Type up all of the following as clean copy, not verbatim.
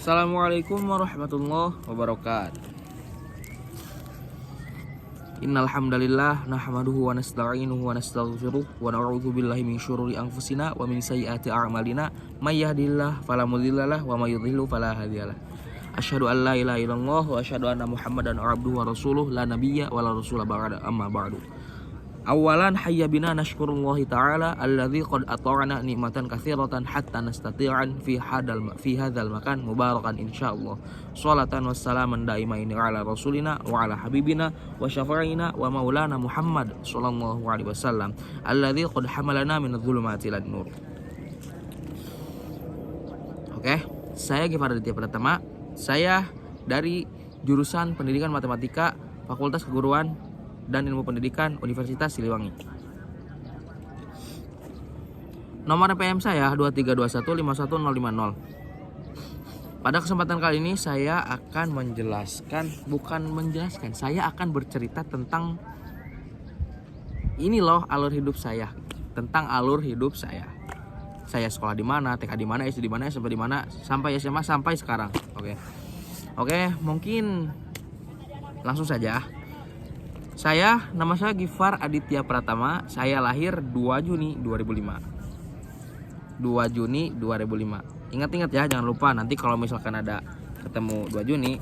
Assalamualaikum warahmatullahi wabarakatuh. Innal hamdalillah nahmaduhu wa nasta'inuhu wa nastaghfiruh wa na'udzu billahi min syururi anfusina wa min sayyiati a'malina may yahdihillahu fala mudhillalah wa may yudhlil fala hadiyalah. Asyhadu an la ilaha illallah wa asyhadu anna Muhammadan abduhu wa rasuluh la nabiyya wa la rasula ba'da amma ba'du. Awalan hayya bina nashkurullahi ta'ala alladzi qad ata'ana nikmatan katsiratan hatta nastati'an fi hadzal makan mubarakan insyaallah. Shalatan wassalaman daimaini ala rasulina wa ala habibina wa syafi'ina wa maulana Muhammad sallallahu alaihi wasallam alladzi qad hamalana min adh-dhulumati ilan nur. Oke, saya Gifar Aditya Pratama. Saya dari jurusan Pendidikan Matematika Fakultas Keguruan dan Ilmu Pendidikan Universitas Siliwangi. Nomor PM saya 2321510510. Pada kesempatan kali ini saya akan saya akan bercerita tentang ini loh alur hidup saya. Tentang alur hidup saya. Saya sekolah di mana, TK di mana, SD di mana, SMP di mana, sampai SMA sampai sekarang. Oke, mungkin langsung saja. Nama saya Gifar Aditya Pratama. Saya lahir 2 Juni 2005. 2 Juni 2005. Ingat-ingat ya, jangan lupa nanti kalau misalkan ada ketemu 2 Juni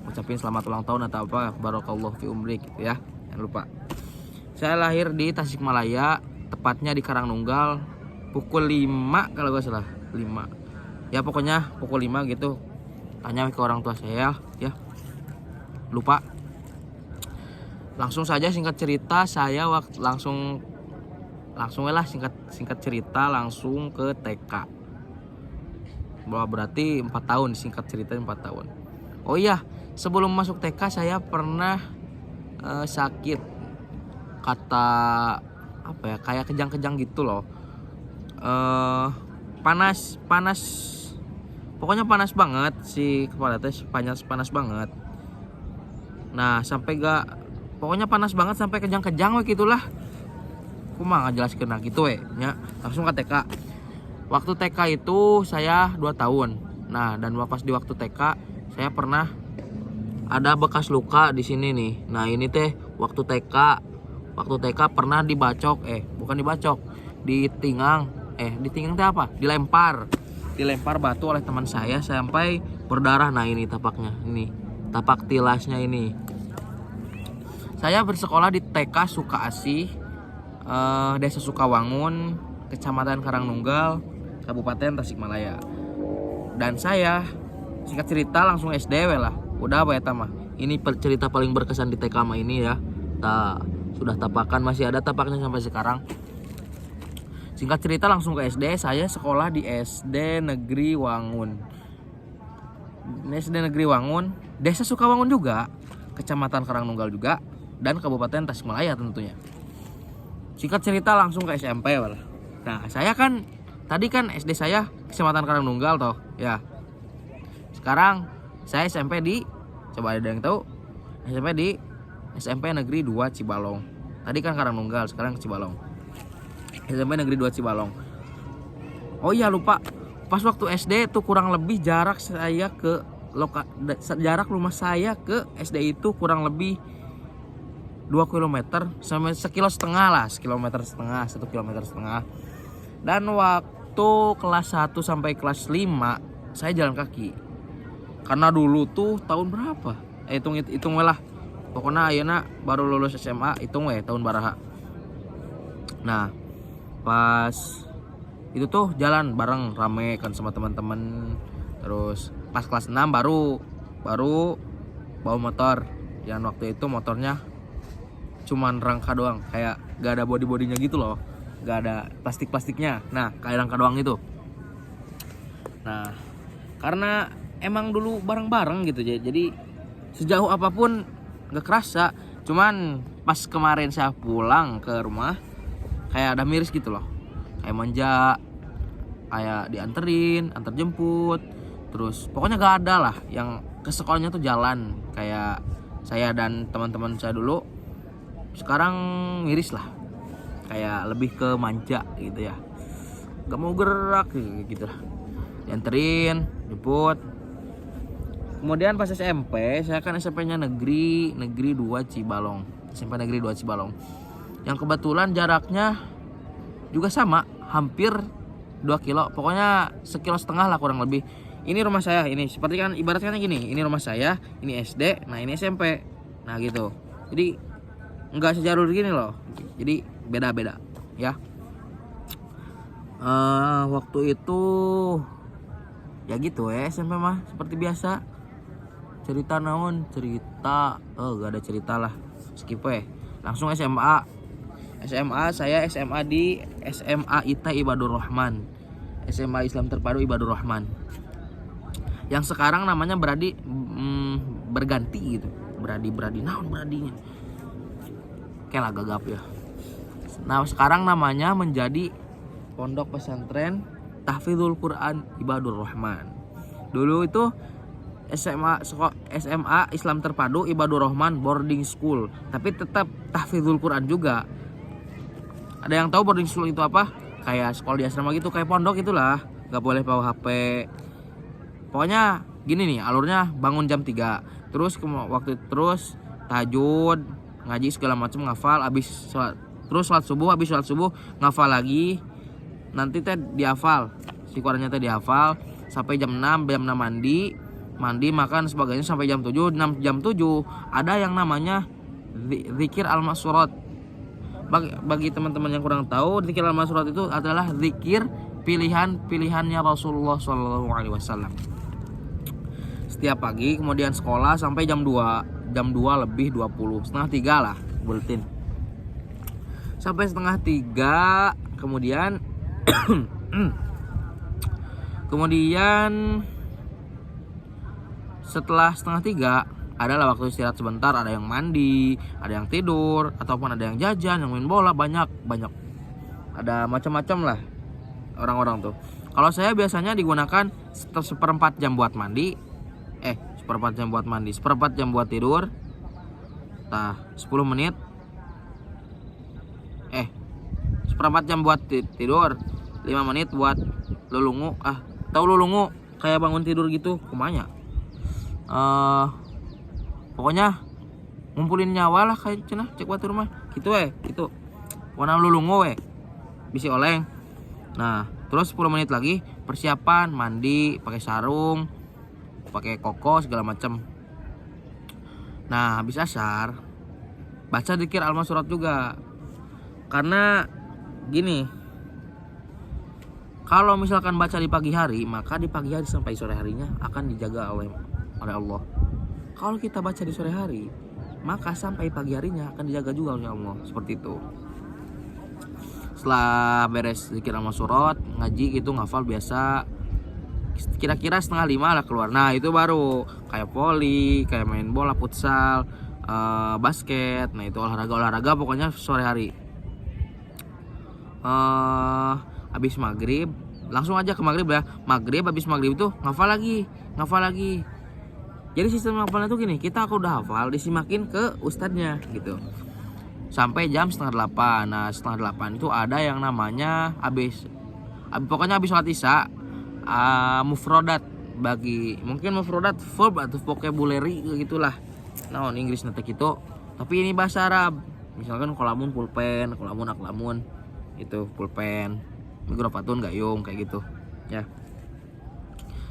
ucapin selamat ulang tahun atau apa, barakallahu fi umrik gitu ya. Jangan lupa. Saya lahir di Tasikmalaya, tepatnya di Karangnunggal, pukul 5 kalau gak salah, 5. Ya pokoknya pukul 5 gitu. Tanya ke orang tua saya ya. Lupa. Langsung saja singkat cerita saya langsung cerita langsung ke TK. Berarti 4 tahun, singkat cerita 4 tahun. Oh iya, sebelum masuk TK saya pernah sakit. Kata apa ya? Kayak kejang-kejang gitu loh. Panas. Pokoknya panas banget sih kepala teh, panas banget. Nah, pokoknya panas banget sampai kejang-kejang we gitulah. Kumaha ngajelaskeun gitu we nya. Langsung ke TK. Waktu TK itu saya 2 tahun. Nah, dan pas di waktu TK saya pernah ada bekas luka di sini nih. Nah, ini teh waktu TK pernah ditinggang teh apa? Dilempar batu oleh teman saya sampai berdarah. Nah, ini tapaknya. Ini tapak tilasnya ini. Saya bersekolah di TK Sukaasih, Desa Sukawangun, Kecamatan Karangnunggal, Kabupaten Tasikmalaya. Dan saya singkat cerita langsung SD lah. Udah apa ya mah. Ini cerita paling berkesan di TK mah ini ya. Sudah tapakan, masih ada tapaknya sampai sekarang. Singkat cerita langsung ke SD. Saya sekolah di SD Negeri Wangun. Desa Sukawangun juga, Kecamatan Karangnunggal juga, dan Kabupaten Tasikmalaya tentunya. Singkat cerita langsung ke SMP lah. Nah, saya kan tadi kan SD saya Kecamatan Karangnunggal toh ya. Sekarang saya SMP di, coba ada yang tahu? SMP Negeri 2 Cibalong. Tadi kan Karangnunggal, sekarang ke Cibalong. SMP Negeri 2 Cibalong. Oh iya, lupa. Pas waktu SD tuh kurang lebih jarak rumah saya ke SD itu kurang lebih 2 km sampai 1,5 km lah, 1,5 km. Dan waktu kelas 1 sampai kelas 5 saya jalan kaki. Karena dulu tuh tahun berapa? Hitung lah. Pokoknya ayeuna baru lulus SMA, hitung tahun baraha. Nah, pas itu tuh jalan bareng rame kan sama teman-teman. Terus pas kelas 6 baru bawa motor. Yang waktu itu motornya cuman rangka doang, kayak gak ada body-bodinya gitu loh, gak ada plastiknya. Nah, kayak rangka doang itu. Nah, karena emang dulu bareng-bareng gitu, jadi sejauh apapun gak kerasa. Cuman pas kemarin saya pulang ke rumah kayak ada miris gitu loh, kayak manja, kayak dianterin, antar jemput. Terus pokoknya gak ada lah yang ke sekolahnya tuh jalan kayak saya dan teman-teman saya dulu. Sekarang miris lah, kayak lebih ke manja gitu ya, gak mau gerak gitu lah. Dianterin, jemput, Kemudian pas SMP, saya kan SMP-nya negeri 2 Cibalong. SMP negeri 2 Cibalong. Yang kebetulan jaraknya juga sama, hampir 2 kilo. Pokoknya 1,5 kilo lah kurang lebih. Ini rumah saya, ini seperti kan ibaratnya gini, ini rumah saya, ini SD, nah ini SMP. Nah gitu. Jadi nggak sejalur gini loh. Jadi beda-beda ya. Waktu itu ya gitu ya SMP mah seperti biasa. Cerita naon? Cerita gak ada cerita lah. Skip we. Langsung SMA. Saya SMA di SMA IT Ibadur Rahman. SMA Islam Terpadu Ibadur Rahman. Yang sekarang namanya berganti gitu. Beradi naon beradinya. Kayak lah gagap ya. Nah, sekarang namanya menjadi Pondok Pesantren Tahfidzul Quran Ibadur Rahman. Dulu itu SMA Islam Terpadu Ibadur Rahman boarding school, tapi tetap tahfidzul Quran juga. Ada yang tahu boarding school itu apa? Kayak sekolah di asrama gitu, kayak pondok itulah. Gak boleh bawa HP. Pokoknya gini nih alurnya, bangun jam 3. Terus terus tahajud, ngaji segala macam, ngafal, habis sholat. Terus sholat subuh ngafal lagi. Nanti teh dihafal. Si Qurannya teh dihafal sampai jam 6 mandi makan sebagainya sampai jam 7. Jam 7 ada yang namanya zikir al-masurat. Bagi teman-teman yang kurang tahu, zikir al-masurat itu adalah zikir pilihannya Rasulullah SAW. Setiap pagi, kemudian sekolah sampai jam 2 lebih 20, setengah 3 lah bulletin. Sampai setengah 3, kemudian setelah setengah 3 adalah waktu istirahat sebentar. Ada yang mandi, ada yang tidur, ataupun ada yang jajan, yang main bola, banyak. Ada macam-macam lah orang-orang tuh. Kalau saya biasanya digunakan seperempat jam buat mandi, seperempat jam buat tidur, 10 menit, seperempat jam buat tidur, 5 menit buat lulungu. Tahu lulungu? Kayak bangun tidur gitu, kumanya. Pokoknya ngumpulin nyawa lah kayak cenah cek batur mah gitu gitu. Warna lulungu bisi oleng. Nah, terus 10 menit lagi persiapan mandi, pakai sarung, pakai koko segala macam. Nah, habis asar baca zikir al-masurat juga. Karena gini, kalau misalkan baca di pagi hari, maka di pagi hari sampai sore harinya akan dijaga oleh Allah. Kalau kita baca di sore hari, maka sampai pagi harinya akan dijaga juga oleh Allah. Seperti itu. Setelah beres zikir al-masurat, ngaji gitu, ngafal biasa, kira-kira 4:30 lah keluar. Nah, itu baru kayak voli, kayak main bola, futsal, basket. Nah, itu olahraga pokoknya sore hari. Habis maghrib langsung aja ke maghrib ya. Habis maghrib itu ngafal lagi. Jadi sistem ngafalnya tuh gini, kita udah hafal, disimakin ke ustadznya gitu sampai jam 7:30. Nah, 7:30 itu ada yang namanya pokoknya habis sholat isya, mufrodat. Mungkin mufrodat verb atau vocabulary gitulah. Nah, Inggris nanti gitu, tapi ini bahasa Arab. Misalkan kolamun pulpen, kolamun aklamun, itu pulpen, mikrofatun gayung kayak gitu ya.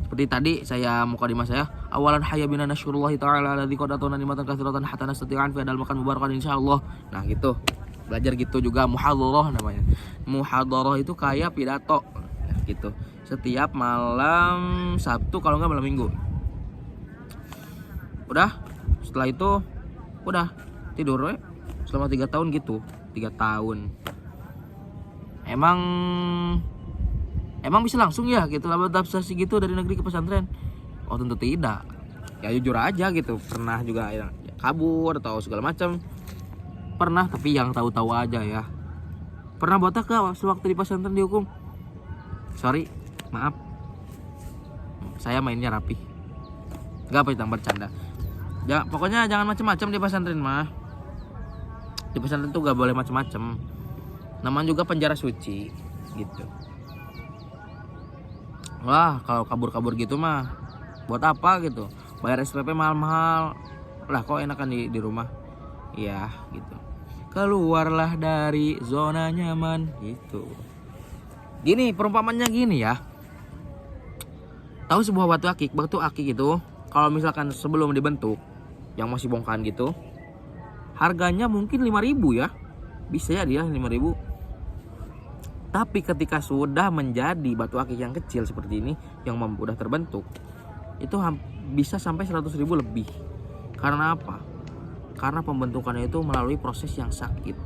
Seperti tadi saya mukadimah saya, awalan hayya bina nasyurullahi ta'ala alladzi qad atana nimatan katsiratan hatta nastati'an fi adal makan mubarakan insyaallah. Nah, gitu. Belajar gitu juga muhadharah namanya. Muhadharah itu kayak pidato gitu. Setiap malam Sabtu kalau enggak malam Minggu. Udah, setelah itu udah tidur selama 3 tahun gitu. 3 tahun. Emang bisa langsung ya gitu adaptasi gitu dari negeri ke pesantren? Oh, tentu tidak. Ya jujur aja gitu. Pernah juga ya, kabur atau segala macam. Pernah, tapi yang tahu-tahu aja ya. Pernah botak gak sewaktu di pesantren dihukum? Sorry, maaf. Saya mainnya rapi. Gak apa-apa bercanda. Ya, pokoknya jangan macam-macam di pesantren mah. Di pesantren tuh gak boleh macam-macam. Namanya juga penjara suci gitu. Wah, kalau kabur-kabur gitu mah buat apa gitu? bayar SPP mahal-mahal lah, kok enakan di rumah ya gitu. Keluarlah dari zona nyaman gitu. Gini perumpamannya gini ya, tahu sebuah batu akik itu kalau misalkan sebelum dibentuk yang masih bongkahan gitu, harganya mungkin 5.000 ya, bisa ya dia 5.000. Tapi ketika sudah menjadi batu akik yang kecil seperti ini, yang udah terbentuk, itu bisa sampai 100.000 lebih. Karena apa? Karena pembentukannya itu melalui proses yang sakit.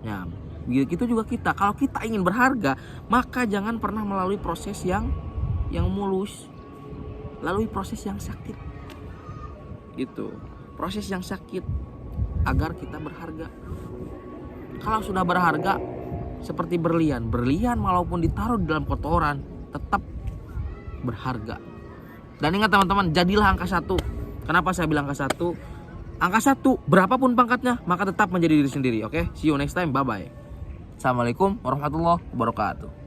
Ya, begitu juga kita. Kalau kita ingin berharga, maka jangan pernah melalui proses yang mulus, lalui proses yang sakit. Gitu. Proses yang sakit agar kita berharga. Kalau sudah berharga, seperti berlian walaupun ditaruh di dalam kotoran tetap berharga. Dan ingat teman-teman, jadilah angka 1. Kenapa saya bilang angka 1? Angka 1 berapapun pangkatnya maka tetap menjadi diri sendiri. Oke, see you next time, bye bye. Assalamualaikum warahmatullahi wabarakatuh.